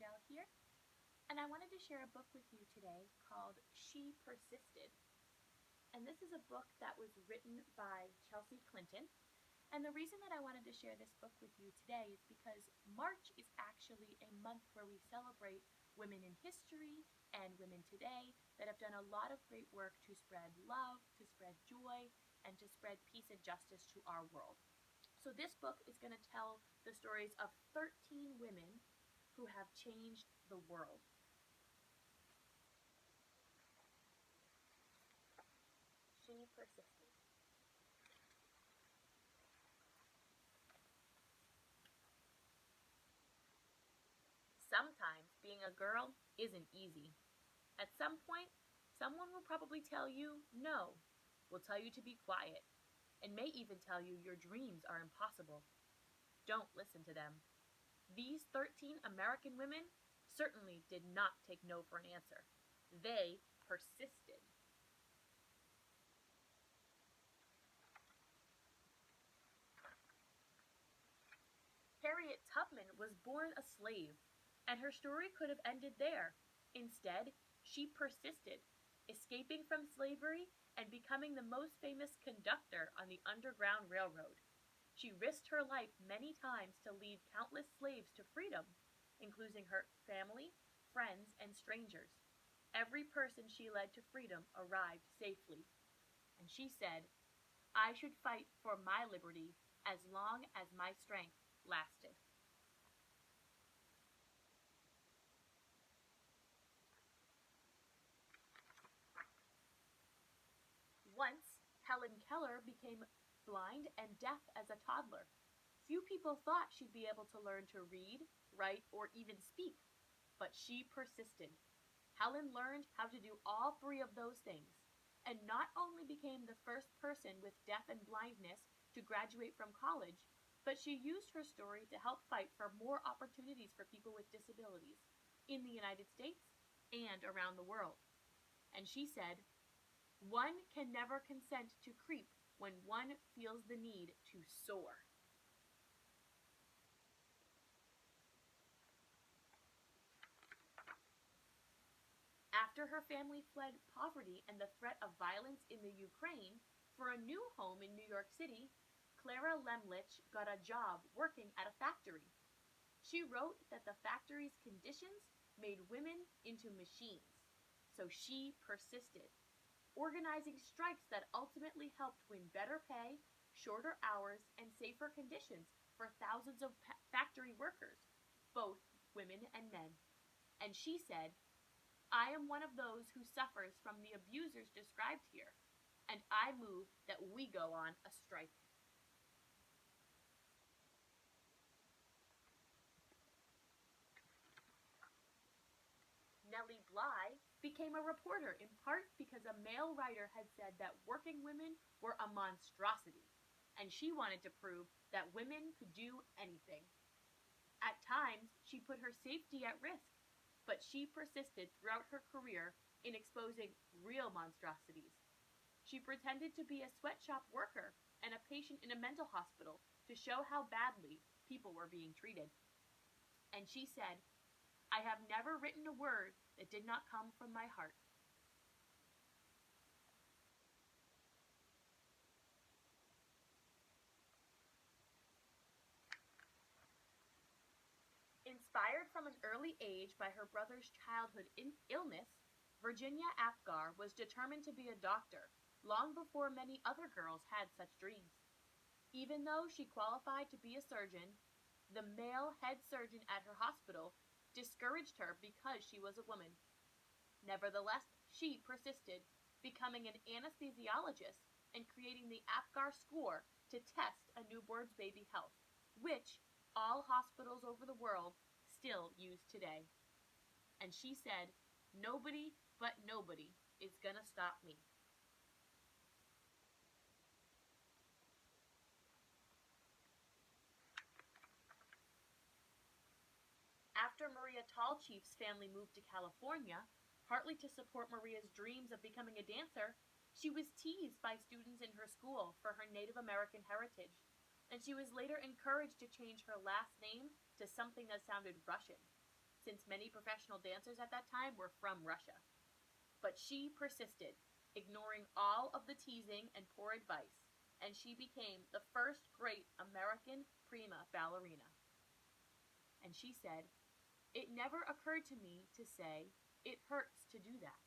Trudell here, and I wanted to share a book with you today called She Persisted. And this is a book that was written by Chelsea Clinton. And the reason that I wanted to share this book with you today is because March is actually a month where we celebrate women in history and women today that have done a lot of great work to spread love, to spread joy, and to spread peace and justice to our world. So this book is going to tell the stories of 13 women who have changed the world. She persisted. Sometimes being a girl isn't easy. At some point, someone will probably tell you no, will tell you to be quiet, and may even tell you your dreams are impossible. Don't listen to them. These 13 American women certainly did not take no for an answer. They persisted. Harriet Tubman was born a slave, and her story could have ended there. Instead, she persisted, escaping from slavery and becoming the most famous conductor on the Underground Railroad. She risked her life many times to lead countless slaves to freedom, including her family, friends, and strangers. Every person she led to freedom arrived safely, and she said, I should fight for my liberty as long as my strength lasted. Once, Helen Keller became blind and deaf as a toddler. Few people thought she'd be able to learn to read, write, or even speak, but she persisted. Helen learned how to do all three of those things, and not only became the first person with deaf and blindness to graduate from college, but she used her story to help fight for more opportunities for people with disabilities in the United States and around the world. And she said, one can never consent to creep when one feels the need to soar. After her family fled poverty and the threat of violence in the Ukraine for a new home in New York City, Clara Lemlich got a job working at a factory. She wrote that the factory's conditions made women into machines, so she persisted, organizing strikes that ultimately helped win better pay, shorter hours, and safer conditions for thousands of factory workers, both women and men. And she said, I am one of those who suffers from the abusers described here, and I move that we go on a strike. Nellie Bly became a reporter in part because a male writer had said that working women were a monstrosity, and she wanted to prove that women could do anything. At times, she put her safety at risk, but she persisted throughout her career in exposing real monstrosities. She pretended to be a sweatshop worker and a patient in a mental hospital to show how badly people were being treated. And she said, I have never written a word that did not come from my heart. Inspired from an early age by her brother's childhood illness, Virginia Apgar was determined to be a doctor long before many other girls had such dreams. Even though she qualified to be a surgeon, the male head surgeon at her hospital discouraged her because she was a woman. Nevertheless, she persisted, becoming an anesthesiologist and creating the Apgar score to test a newborn's baby health, which all hospitals over the world still use today. And she said, nobody but nobody is gonna stop me. After Maria Tallchief's family moved to California, partly to support Maria's dreams of becoming a dancer, she was teased by students in her school for her Native American heritage, and she was later encouraged to change her last name to something that sounded Russian. since many professional dancers at that time were from Russia. But she persisted, ignoring all of the teasing and poor advice, and she became the first great American prima ballerina. And she said, "It never occurred to me to say, it hurts to do that."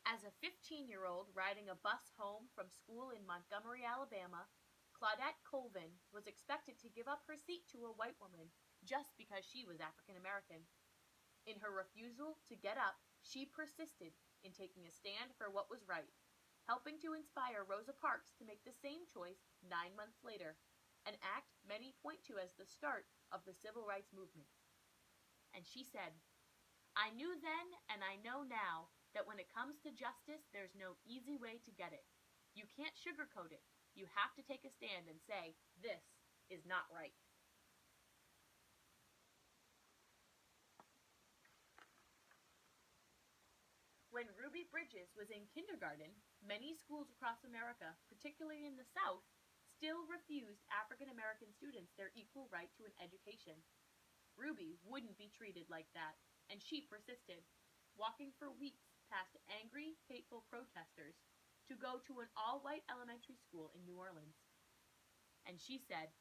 As a 15-year-old riding a bus home from school in Montgomery, Alabama, Claudette Colvin was expected to give up her seat to a white woman just because she was African American. In her refusal to get up, she persisted in taking a stand for what was right, helping to inspire Rosa Parks to make the same choice 9 months later, an act many point to as the start of the civil rights movement. And she said, "I knew then and I know now that when it comes to justice, there's no easy way to get it. You can't sugarcoat it. You have to take a stand and say, this is not right." When Ruby Bridges was in kindergarten, many schools across America, particularly in the South, still refused African American students their equal right to an education. Ruby wouldn't be treated like that, and she persisted, walking for weeks past angry, hateful protesters to go to an all white elementary school in New Orleans. And she said,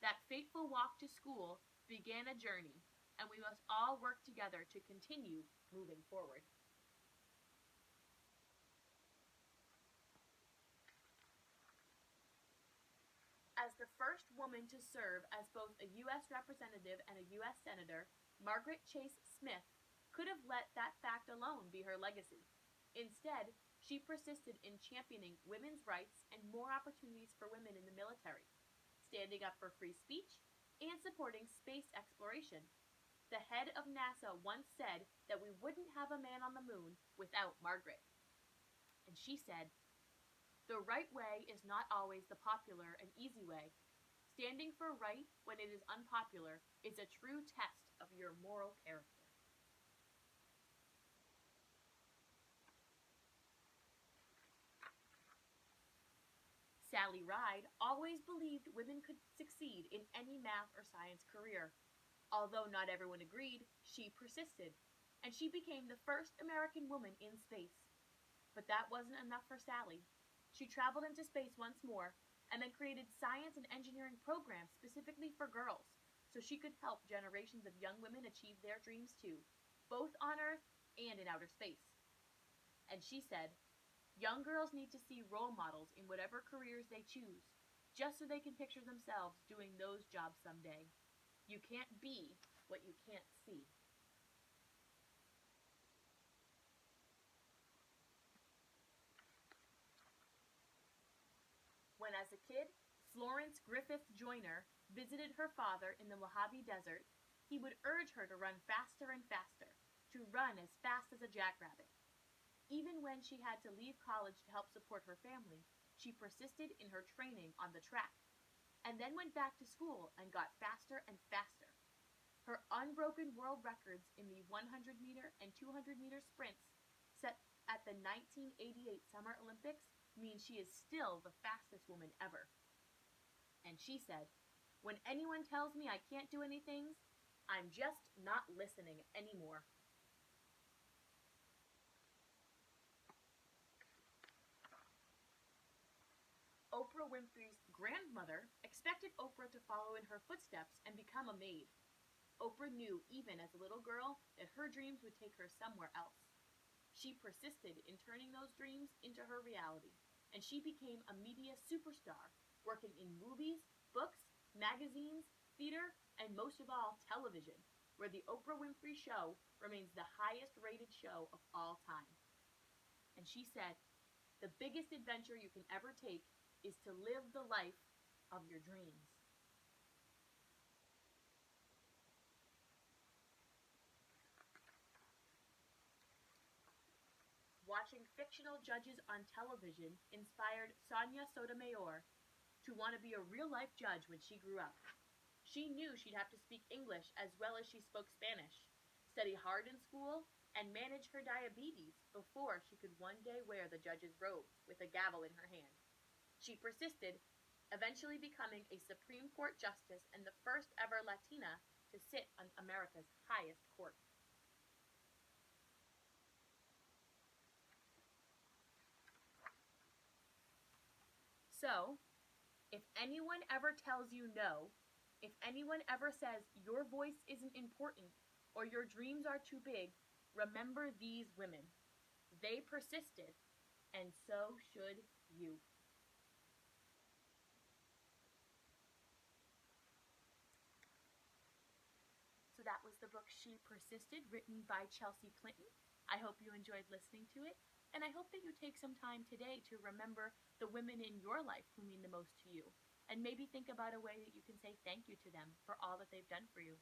"That fateful walk to school began a journey, and we must all work together to continue moving forward." As the first woman to serve as both a U.S. representative and a U.S. senator, Margaret Chase Smith could have let that fact alone be her legacy. Instead, she persisted in championing women's rights and more opportunities for women in the military, standing up for free speech, and supporting space exploration. The head of NASA once said that we wouldn't have a man on the moon without Margaret. And she said, "The right way is not always the popular and easy way. Standing for right when it is unpopular is a true test of your moral character." Sally Ride always believed women could succeed in any math or science career. Although not everyone agreed, she persisted, and she became the first American woman in space. But that wasn't enough for Sally. She traveled into space once more and then created science and engineering programs specifically for girls so she could help generations of young women achieve their dreams too, both on Earth and in outer space. And she said, "Young girls need to see role models in whatever careers they choose, just so they can picture themselves doing those jobs someday. You can't be what you can't see." When, as a kid, Florence Griffith Joyner visited her father in the Mojave Desert, he would urge her to run faster and faster, to run as fast as a jackrabbit. Even when she had to leave college to help support her family, she persisted in her training on the track, and then went back to school and got faster and faster. Her unbroken world records in the 100-meter and 200-meter sprints, set at the 1988 Summer Olympics, means she is still the fastest woman ever. And she said, "When anyone tells me I can't do anything, I'm just not listening anymore." Oprah Winfrey's grandmother expected Oprah to follow in her footsteps and become a maid. Oprah knew, even as a little girl, that her dreams would take her somewhere else. She persisted in turning those dreams into her reality, and she became a media superstar, working in movies, books, magazines, theater, and most of all, television, where The Oprah Winfrey Show remains the highest rated show of all time. And she said, "The biggest adventure you can ever take is to live the life of your dreams." Watching fictional judges on television inspired Sonia Sotomayor to want to be a real life judge when she grew up. She knew she'd have to speak English as well as she spoke Spanish, study hard in school, and manage her diabetes before she could one day wear the judge's robes with a gavel in her hand. She persisted, eventually becoming a Supreme Court justice and the first ever Latina to sit on America's highest court. So, if anyone ever tells you no, if anyone ever says your voice isn't important or your dreams are too big, remember these women. They persisted, and so should you. So that was the book She Persisted, written by Chelsea Clinton. I hope you enjoyed listening to it, and I hope that you take some time today to remember the women in your life who mean the most to you, and maybe think about a way that you can say thank you to them for all that they've done for you.